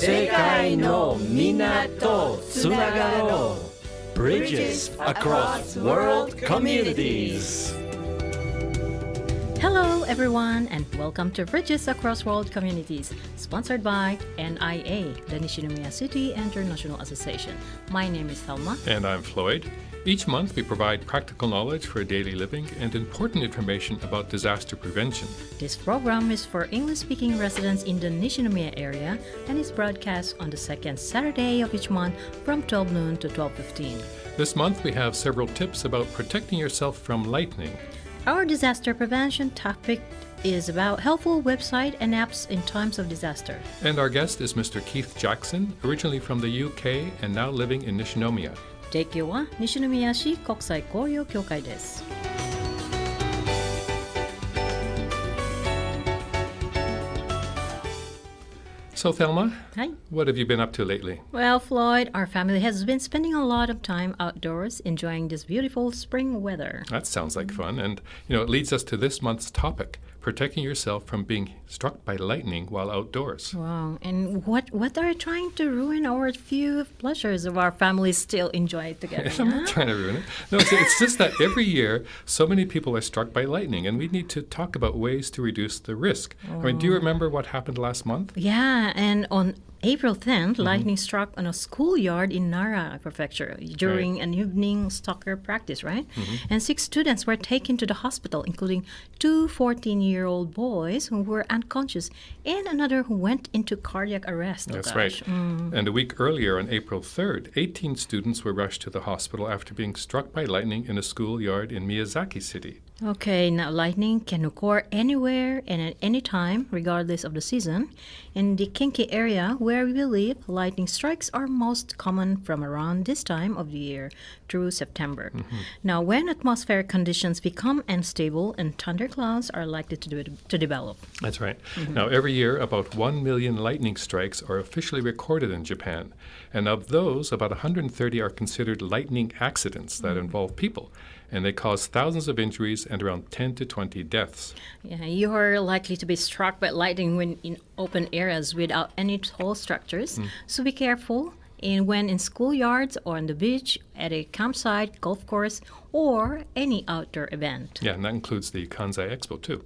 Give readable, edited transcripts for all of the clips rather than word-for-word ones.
世界のみんなとつながろう Bridges across world communities. Hello everyone and welcome to Bridges Across World Communities, sponsored by NIA, the Nishinomiya City International Association. My name is Thelma. And I'm Floyd. Each month we provide practical knowledge for daily living and important information about disaster prevention. This program is for English-speaking residents in the Nishinomiya area and is broadcast on the second Saturday of each month from 12 noon to 12:15. This month we have several tips about protecting yourself from lightning. Our disaster prevention topic is about helpful website and apps in times of disaster. And our guest is Mr. Keith Jackson, originally from the UK and now living in Nishinomiya. 提供は西宮市国際交流協会です。So Thelma, Hi. what have you been up to lately? Well, Floyd, our family has been spending a lot of time outdoors enjoying this beautiful spring weather. That sounds like fun. And, it leads us to this month's topic, protecting yourself from being struck by lightning while outdoors. Wow. And what are trying to ruin our few pleasures of our families still enjoy together? I'm not trying to ruin it. No, it's just that every year so many people are struck by lightning, and we need to talk about ways to reduce the risk. I mean, do you remember what happened last month? Yeah, and on April 10th, lightning struck on a schoolyard in Nara Prefecture during an evening soccer practice, right? And 6 students were taken to the hospital, including 2 14-year-old boys who were unconscious and another who went into cardiac arrest. That's right. And a week earlier, on April 3rd, 18 students were rushed to the hospital after being struck by lightning in a schoolyard in Miyazaki City. Okay, now lightning can occur anywhere and at any time, regardless of the season. In the Kinki area, where we live, lightning strikes are most common from around this time of the year through September. Now, when atmospheric conditions become unstable and thunderclouds are likely to develop. That's right. Now, every year, about 1 million lightning strikes are officially recorded in Japan. And of those, about 130 are considered lightning accidents that involve people. And they cause thousands of injuries and around 10 to 20 deaths. Yeah, you are likely to be struck by lightning when in open areas without any tall structures. So be careful when in schoolyards or on the beach, at a campsite, golf course, or any outdoor event. Yeah, and that includes the Kansai Expo too.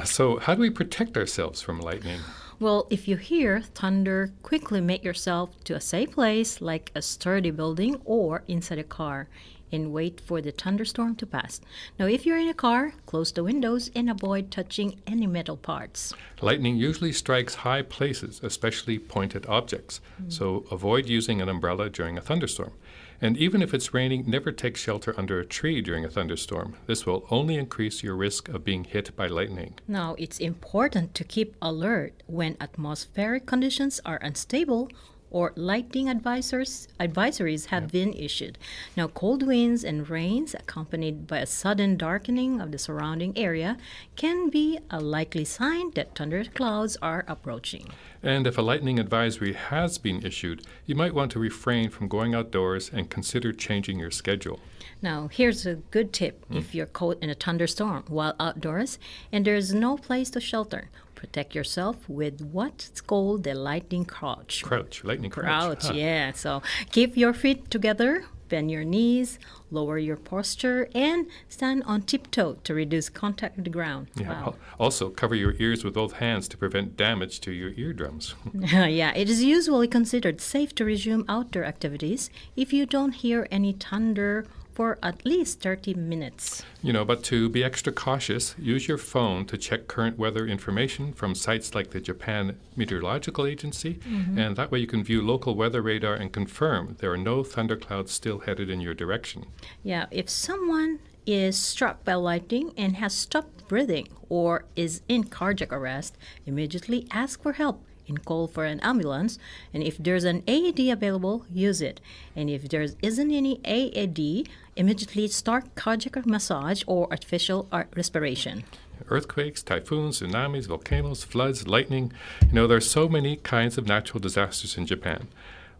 So how do we protect ourselves from lightning? Well, if you hear thunder, quickly make yourself to a safe place like a sturdy building or inside a car, and wait for the thunderstorm to pass. Now, if you're in a car, close the windows and avoid touching any metal parts. Lightning usually strikes high places, especially pointed objects. So avoid using an umbrella during a thunderstorm. And even if it's raining, never take shelter under a tree during a thunderstorm. This will only increase your risk of being hit by lightning. Now, it's important to keep alert when atmospheric conditions are unstable or lightning advisories have been issued. Now, cold winds and rains accompanied by a sudden darkening of the surrounding area can be a likely sign that thunderclouds are approaching. And if a lightning advisory has been issued, you might want to refrain from going outdoors and consider changing your schedule. Now, here's a good tip. If you're caught in a thunderstorm while outdoors and there's no place to shelter, protect yourself with what's called the lightning crouch. Lightning crouch. Yeah. So keep your feet together, bend your knees, lower your posture, and stand on tiptoe to reduce contact with the ground. Yeah. Wow. Also, cover your ears with both hands to prevent damage to your eardrums. Yeah, it is usually considered safe to resume outdoor activities if you don't hear any thunder for at least 30 minutes. But to be extra cautious, use your phone to check current weather information from sites like the Japan Meteorological Agency, and that way you can view local weather radar and confirm there are no thunderclouds still headed in your direction. Yeah, if someone is struck by lightning and has stopped breathing or is in cardiac arrest, immediately ask for help and call for an ambulance. And if there's an AED available, use it. And if there isn't any AED, immediately start cardiac massage or artificial respiration. Earthquakes, typhoons, tsunamis, volcanoes, floods, lightning. There are so many kinds of natural disasters in Japan.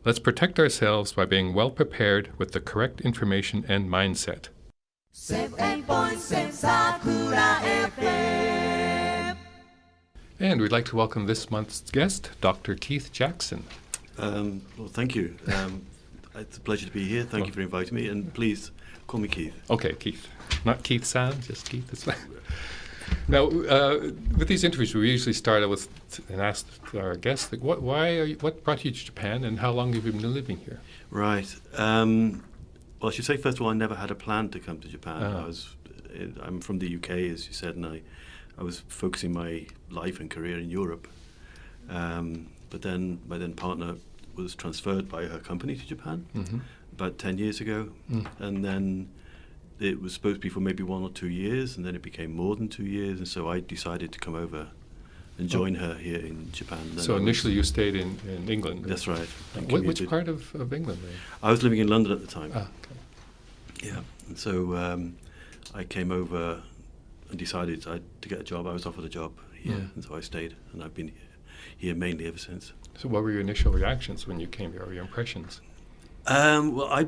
Let's protect ourselves by being well prepared with the correct information and mindset. 7.7 Sakura FM. And we'd like to welcome this month's guest, Dr. Keith Jackson. Well, thank you. It's a pleasure to be here. Thank you for inviting me, and please call me Keith. Okay, Keith. Not Keith Sand, just Keith is fine. Now, with these interviews, we usually start out with and ask our guests, like, what brought you to Japan, and how long have you been living here? Right. Well, I should say, first of all, I never had a plan to come to Japan. I'm from the UK, as you said, and I was focusing my life and career in Europe. But then my then partner was transferred by her company to Japan about 10 years ago. And then it was supposed to be for maybe 1 or 2 years, and then it became more than 2 years. And so I decided to come over and join her here in Japan. So initially you stayed in England? That's right. Which part of England? I was living in London at the time. Okay. Yeah. And so I came over and decided to get a job. I was offered a job here, and so I stayed, and I've been here mainly ever since. So what were your initial reactions when you came here, or your impressions? Well,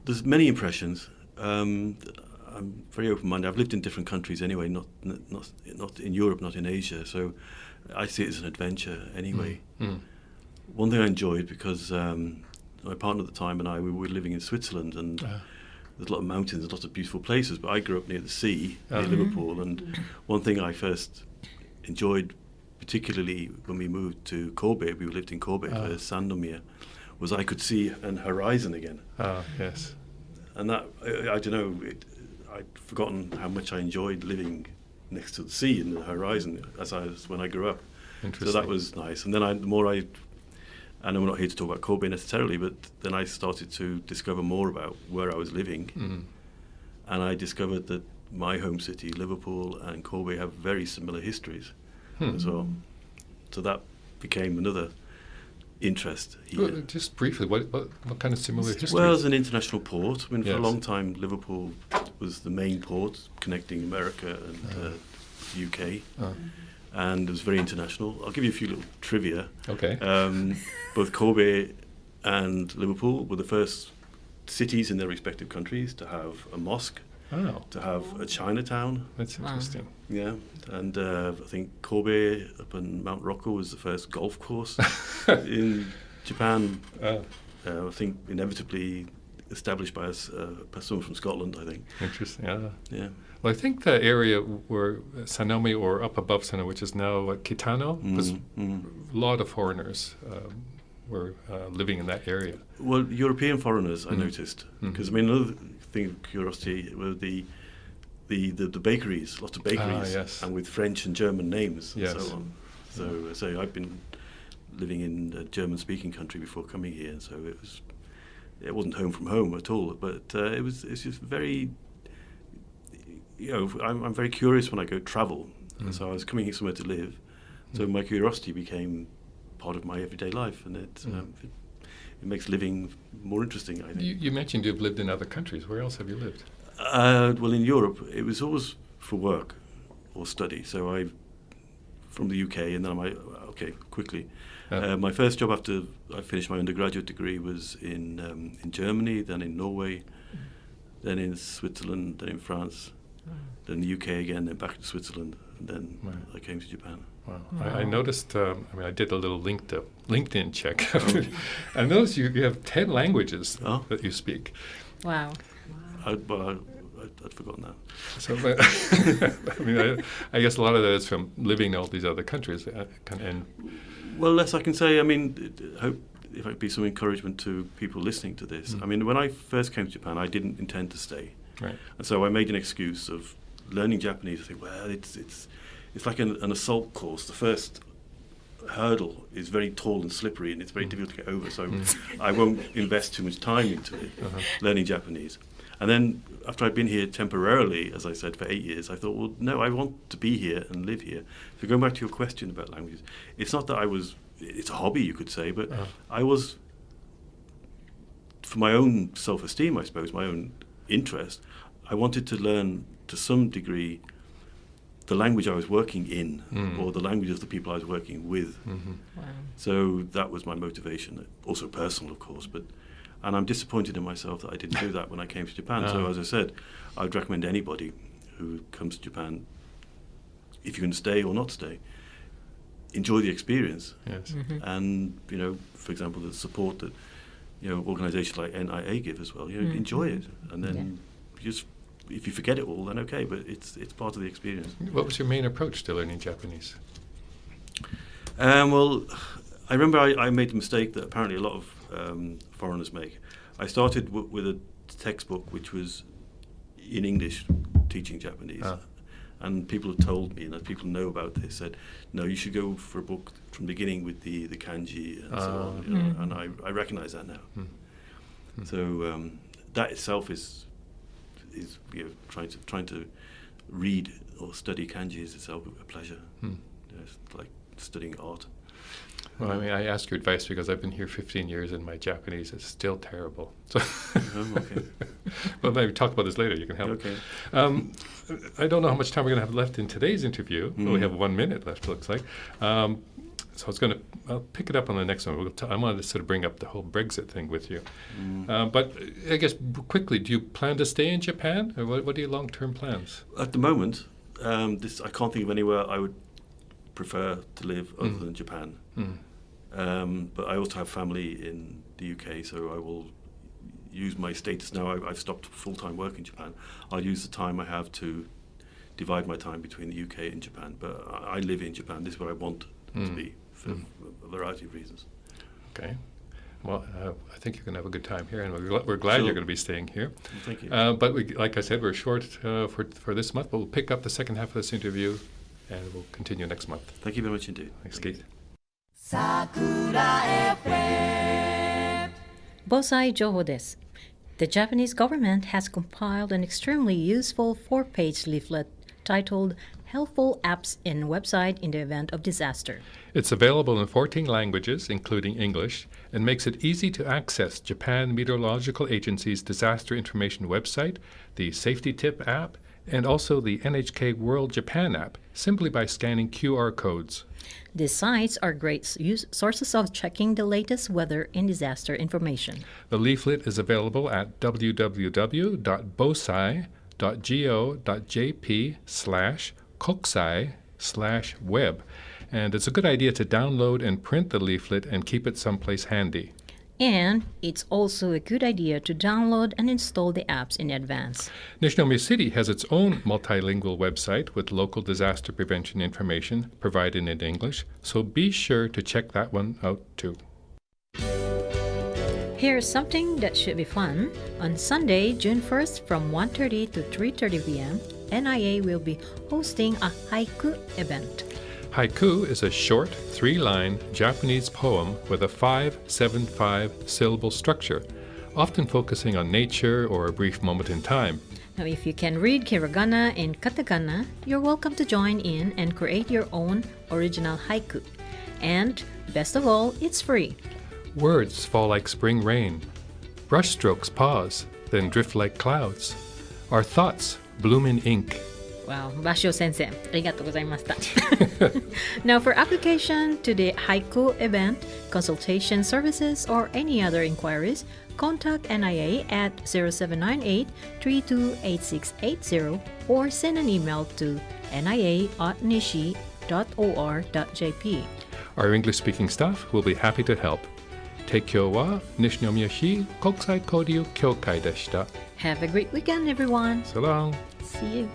there's many impressions. I'm very open-minded. I've lived in different countries anyway, not in Europe, not in Asia, so I see it as an adventure anyway. One thing I enjoyed, because my partner at the time and we were living in Switzerland, and there's a lot of mountains and lots of beautiful places, but I grew up near the sea, near Liverpool, and one thing I first enjoyed, particularly when we moved to Kobe, we lived in Kobe for Sandomir, was I could see an horizon again. Yes. And that, I don't know, I'd forgotten how much I enjoyed living next to the sea and the horizon when I grew up. Interesting. So that was nice. And then I know we're not here to talk about Kobe necessarily, but then I started to discover more about where I was living. And I discovered that my home city, Liverpool, and Kobe have very similar histories as well. So that became another interest here. Well, just briefly, what kind of similar histories? Well, as an international port, I mean, for a Yes. long time, Liverpool was the main port connecting America and the UK, and it was very international. I'll give you a few little trivia. Okay. Both Kobe and Liverpool were the first cities in their respective countries to have a mosque, to have a Chinatown. That's interesting. Yeah, and I think Kobe up in Mount Rocco was the first golf course in Japan. I think inevitably established by someone from Scotland, I think. Interesting. Yeah. Well, I think the area where Sanome, or up above Sanome, which is now Kitano, was a lot of foreigners were living in that area. Well, European foreigners, I noticed, because I mean, another thing of curiosity were the bakeries, lots of bakeries, yes. and with French and German names and Yes. so on. So I've been living in a German-speaking country before coming here, and so it wasn't home from home at all. But it's just very, I'm very curious when I go travel, and so I was coming here somewhere to live. So my curiosity became part of my everyday life, and it makes living more interesting, I think. You mentioned you've lived in other countries. Where else have you lived? Well, in Europe, it was always for work or study. So from the UK, and then quickly. My first job after I finished my undergraduate degree was in Germany, then in Norway, then in Switzerland, then in France, then the UK again, then back to Switzerland, and then I came to Japan. Wow. I noticed, I did a little LinkedIn check. I noticed you have 10 languages that you speak. Wow. I'd forgotten that. So, I guess a lot of that is from living in all these other countries. Well, less I can say. I mean, I hope if it be some encouragement to people listening to this. I mean, when I first came to Japan, I didn't intend to stay. Right. And so I made an excuse of learning Japanese. I think, well, it's like an assault course. The first hurdle is very tall and slippery, and it's very difficult to get over. So I won't invest too much time into it, learning Japanese. And then after I'd been here temporarily, as I said, for 8 years, I thought, well, no, I want to be here and live here. So going back to your question about languages, it's not that it's a hobby, you could say, but I was, for my own self-esteem, I suppose, my own interest, I wanted to learn to some degree the language I was working in, or the language of the people I was working with. Wow. So that was my motivation, also personal, of course, and I'm disappointed in myself that I didn't do that when I came to Japan. So as I said, I would recommend anybody who comes to Japan, if you can stay or not stay, enjoy the experience. Yes. And, for example, the support that, organisations like NIA give as well, enjoy it. And then if you forget it all, then okay, but it's part of the experience. What was your main approach to learning Japanese? Well, I remember I made the mistake that apparently a lot of foreigners make. I started with a textbook which was in English, teaching Japanese. And people have told me, and people know about this, said, no, you should go for a book from the beginning with the kanji and so on. And I recognise that now. So that itself is trying to read or study kanji is itself a pleasure. It's like studying art. Well, I ask your advice because I've been here 15 years and my Japanese is still terrible. So Okay. Well, maybe talk about this later. You can help. Okay. I don't know how much time we're going to have left in today's interview. Well, we have 1 minute left, it looks like. So I'll pick it up on the next one. I wanted to sort of bring up the whole Brexit thing with you. But I guess quickly, do you plan to stay in Japan? Or what are your long-term plans? At the moment, I can't think of anywhere I would prefer to live other than Japan. But I also have family in the UK, so I will use my status now. I've stopped full-time work in Japan. I'll use the time I have to divide my time between the UK and Japan. But I live in Japan. This is where I want to be for a variety of reasons. Okay. Well, I think you're going to have a good time here, and we're glad you're going to be staying here. Well, thank you. But like I said, we're short for this month, but we'll pick up the second half of this interview, and we'll continue next month. Thank you very much indeed. Thanks, Keith. Bosai Joho desu. The Japanese government has compiled an extremely useful 4-page leaflet titled Helpful Apps and Website in the Event of Disaster. It's available in 14 languages, including English, and makes it easy to access Japan Meteorological Agency's disaster information website, the Safety Tip app, and also the NHK World Japan app, simply by scanning QR codes. These sites are great sources of checking the latest weather and disaster information. The leaflet is available at www.bosai.go.jp/kokusai/web, and it's a good idea to download and print the leaflet and keep it someplace handy. And it's also a good idea to download and install the apps in advance. Nishinomiya City has its own multilingual website with local disaster prevention information provided in English, so be sure to check that one out too. Here's something that should be fun. On Sunday, June 1st from 1:30 to 3:30 p.m., NIA will be hosting a haiku event. Haiku is a short, 3-line Japanese poem with a 5-7-5 syllable structure, often focusing on nature or a brief moment in time. Now, if you can read hiragana and katakana, you're welcome to join in and create your own original haiku. And best of all, it's free. Words fall like spring rain. Brushstrokes pause, then drift like clouds. Our thoughts bloom in ink. Wow, Basho sensei, ありがとうございました。Now, for application to the haiku event, consultation services, or any other inquiries, contact NIA at 0798-328680 or send an email to nia@nishi.or.jp. Our English-speaking staff will be happy to help. 提供は西宮市国際交流協会でした。 Have a great weekend, everyone. So long. See you.